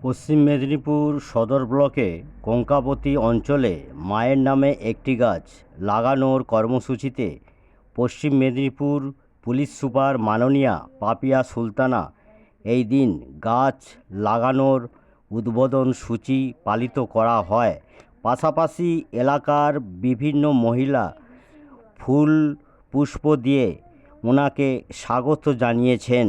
পশ্চিম মেদিনীপুর সদর ব্লকে কঙ্কাবতী অঞ্চলে মায়ের নামে একটি গাছ লাগানোর কর্মসূচিতে পশ্চিম মেদিনীপুর পুলিশ সুপার মাননীয়া পাপিয়া সুলতানা এই দিন গাছ লাগানোর উদ্বোধন সূচি পালিত করা হয়। পাশাপাশি এলাকার বিভিন্ন মহিলা ফুল পুষ্প দিয়ে ওনাকে স্বাগত জানিয়েছেন।